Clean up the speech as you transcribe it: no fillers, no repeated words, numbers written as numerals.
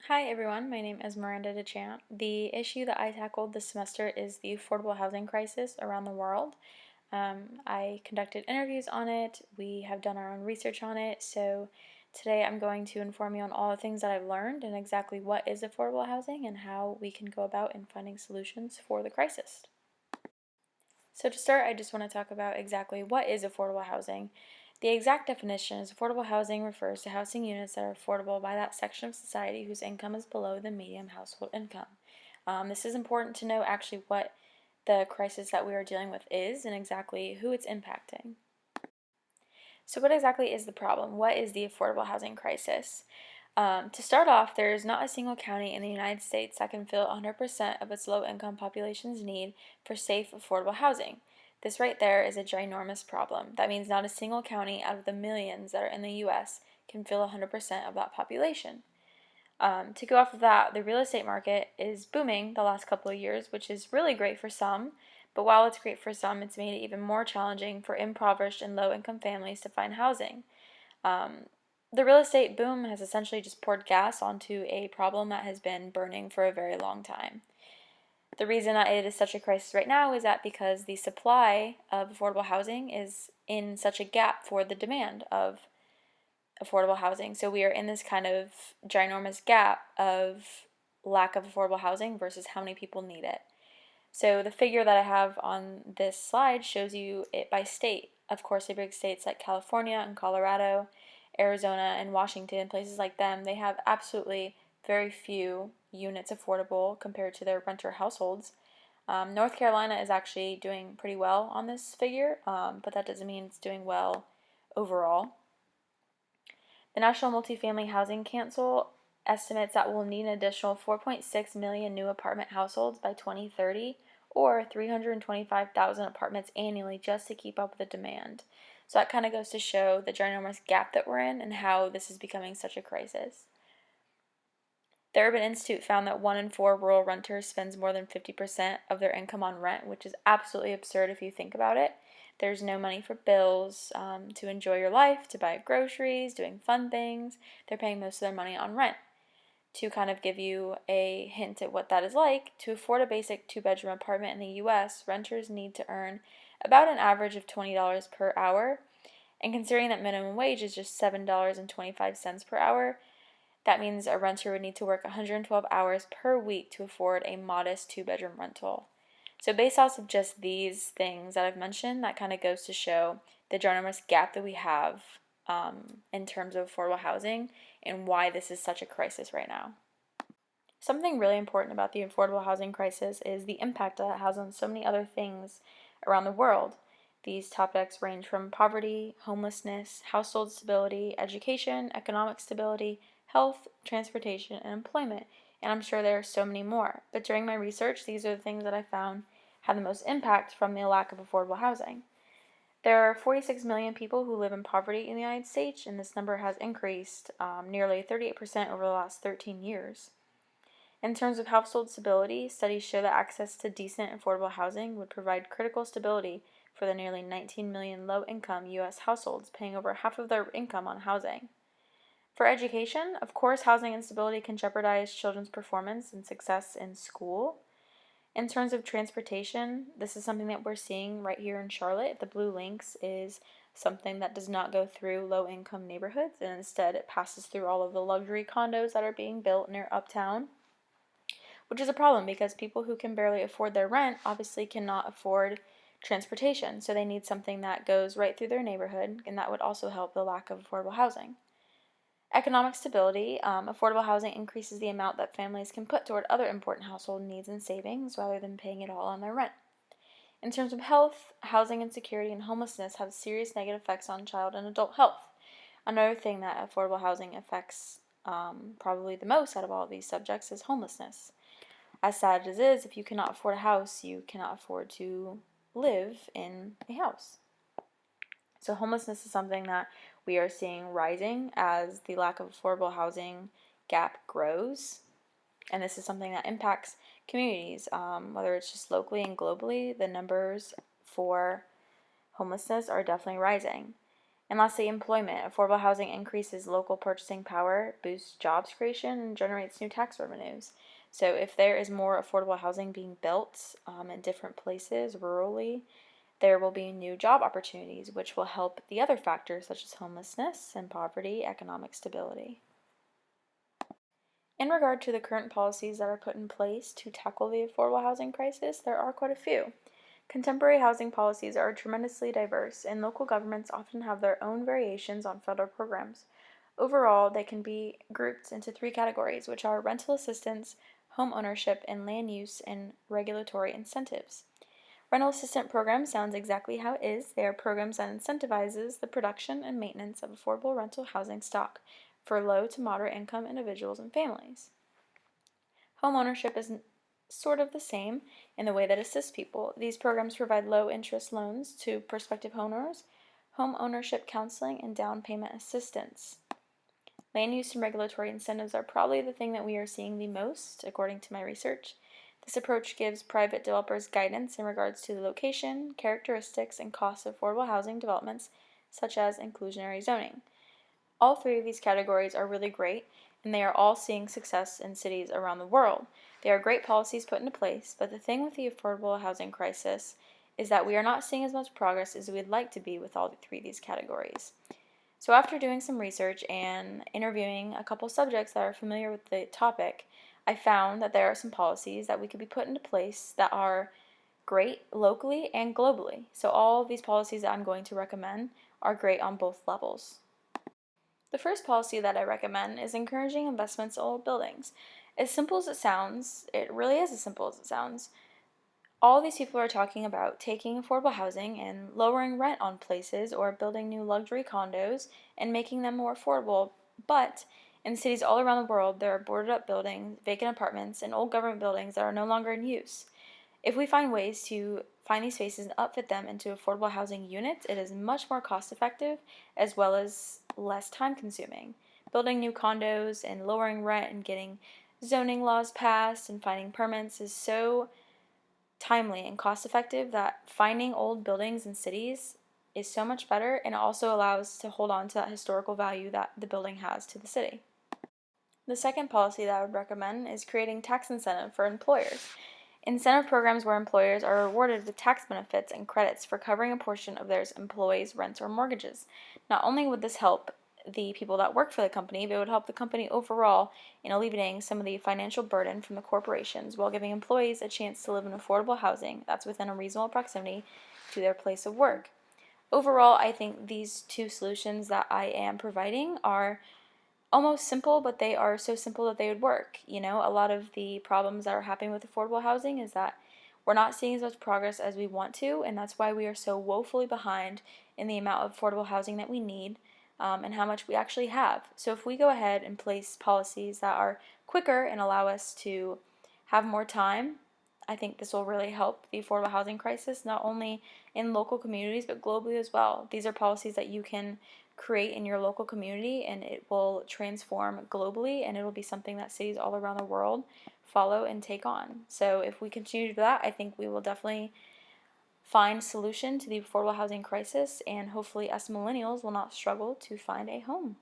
Hi everyone, my name is Miranda DeChant. The issue that I tackled this semester is the affordable housing crisis around the world. I conducted interviews on it, we have done our own research on it, so today I'm going to inform you on all the things that I've learned and exactly what is affordable housing and how we can go about in finding solutions for the crisis. So to start, I just want to talk about exactly what is affordable housing. The exact definition is affordable housing refers to housing units that are affordable by that section of society whose income is below the median household income. This is important to know actually what the crisis that we are dealing with is and exactly who it's impacting. So what exactly is the problem? What is the affordable housing crisis? To start off, there is not a single county in the United States that can fill 100% of its low-income population's need for safe, affordable housing. This right there is a ginormous problem. That means not a single county out of the millions that are in the U.S. can fill 100% of that population. To go off of that, the real estate market is booming the last couple of years, which is really great for some, but while it's great for some, it's made it even more challenging for impoverished and low-income families to find housing. The real estate boom has essentially just poured gas onto a problem that has been burning for a very long time. The reason that it is such a crisis right now is that because the supply of affordable housing is in such a gap for the demand of affordable housing. So we are in this kind of ginormous gap of lack of affordable housing versus how many people need it. So the figure that I have on this slide shows you it by state. Of course, the big states like California and Colorado, Arizona and Washington, places like them, they have absolutely very few units affordable compared to their renter households. North Carolina is actually doing pretty well on this figure, but that doesn't mean it's doing well overall. The National Multifamily Housing Council estimates that we'll need an additional 4.6 million new apartment households by 2030, or 325,000 apartments annually just to keep up with the demand. So that kind of goes to show the ginormous gap that we're in and how this is becoming such a crisis. The Urban Institute found that 1 in 4 rural renters spends more than 50% of their income on rent, which is absolutely absurd if you think about it. There's no money for bills, to enjoy your life, to buy groceries, doing fun things. They're paying most of their money on rent. To kind of give you a hint at what that is like, to afford a basic 2-bedroom apartment in the U.S., renters need to earn about an average of $20 per hour. And considering that minimum wage is just $7.25 per hour, that means a renter would need to work 112 hours per week to afford a modest 2-bedroom rental. So based off of just these things that I've mentioned, that kind of goes to show the ginormous gap that we have in terms of affordable housing and why this is such a crisis right now. Something really important about the affordable housing crisis is the impact that it has on so many other things around the world. These topics range from poverty, homelessness, household stability, education, economic stability, health, transportation, and employment, and I'm sure there are so many more. But during my research, these are the things that I found have the most impact from the lack of affordable housing. There are 46 million people who live in poverty in the United States, and this number has increased nearly 38% over the last 13 years. In terms of household stability, studies show that access to decent, affordable housing would provide critical stability for the nearly 19 million low-income U.S. households paying over half of their income on housing. For education, of course, housing instability can jeopardize children's performance and success in school. In terms of transportation, this is something that we're seeing right here in Charlotte. The Blue Lynx is something that does not go through low-income neighborhoods, and instead it passes through all of the luxury condos that are being built near Uptown, which is a problem because people who can barely afford their rent obviously cannot afford transportation, so they need something that goes right through their neighborhood, and that would also help the lack of affordable housing. Economic stability. Affordable housing increases the amount that families can put toward other important household needs and savings rather than paying it all on their rent. In terms of health, housing insecurity and homelessness have serious negative effects on child and adult health. Another thing that affordable housing affects probably the most out of all of these subjects is homelessness. As sad as it is, if you cannot afford a house, you cannot afford to live in a house. So homelessness is something that we are seeing rising as the lack of affordable housing gap grows. And this is something that impacts communities, whether it's just locally and globally. The numbers for homelessness are definitely rising. And lastly, employment. Affordable housing increases local purchasing power, boosts jobs creation, and generates new tax revenues. So if there is more affordable housing being built in different places, rurally, there will be new job opportunities, which will help the other factors such as homelessness and poverty, economic stability. In regard to the current policies that are put in place to tackle the affordable housing crisis, there are quite a few. Contemporary housing policies are tremendously diverse, and local governments often have their own variations on federal programs. Overall, they can be grouped into three categories, which are rental assistance, home ownership, and land use and regulatory incentives. Rental assistance program sounds exactly how it is. They are programs that incentivizes the production and maintenance of affordable rental housing stock for low to moderate income individuals and families. Home ownership is sort of the same in the way that assists people. These programs provide low interest loans to prospective homeowners, home ownership counseling, and down payment assistance. Land use and regulatory incentives are probably the thing that we are seeing the most, according to my research. This approach gives private developers guidance in regards to the location, characteristics, and costs of affordable housing developments, such as inclusionary zoning. All three of these categories are really great, and they are all seeing success in cities around the world. They are great policies put into place, but the thing with the affordable housing crisis is that we are not seeing as much progress as we'd like to be with all three of these categories. So after doing some research and interviewing a couple subjects that are familiar with the topic, I found that there are some policies that we could be put into place that are great locally and globally. So all of these policies that I'm going to recommend are great on both levels. The first policy that I recommend is encouraging investments in old buildings. As simple as it sounds, it really is as simple as it sounds. All these people are talking about taking affordable housing and lowering rent on places or building new luxury condos and making them more affordable. But in cities all around the world, there are boarded up buildings, vacant apartments, and old government buildings that are no longer in use. If we find ways to find these spaces and upfit them into affordable housing units, it is much more cost effective as well as less time consuming. Building new condos and lowering rent and getting zoning laws passed and finding permits is so timely and cost effective that finding old buildings in cities is so much better, and it also allows to hold on to that historical value that the building has to the city. The second policy that I would recommend is creating tax incentive for employers. Incentive programs where employers are rewarded with tax benefits and credits for covering a portion of their employees' rents or mortgages. Not only would this help the people that work for the company, but it would help the company overall in alleviating some of the financial burden from the corporations while giving employees a chance to live in affordable housing that's within a reasonable proximity to their place of work. Overall, I think these two solutions that I am providing are almost simple, but they are so simple that they would work. You know, a lot of the problems that are happening with affordable housing is that we're not seeing as much progress as we want to, and that's why we are so woefully behind in the amount of affordable housing that we need and how much we actually have. So if we go ahead and place policies that are quicker and allow us to have more time, I think this will really help the affordable housing crisis, not only in local communities, but globally as well. These are policies that you can create in your local community, and it will transform globally, and it'll be something that cities all around the world follow and take on. So if we continue to do that, I think we will definitely find solution to the affordable housing crisis, and hopefully us millennials will not struggle to find a home.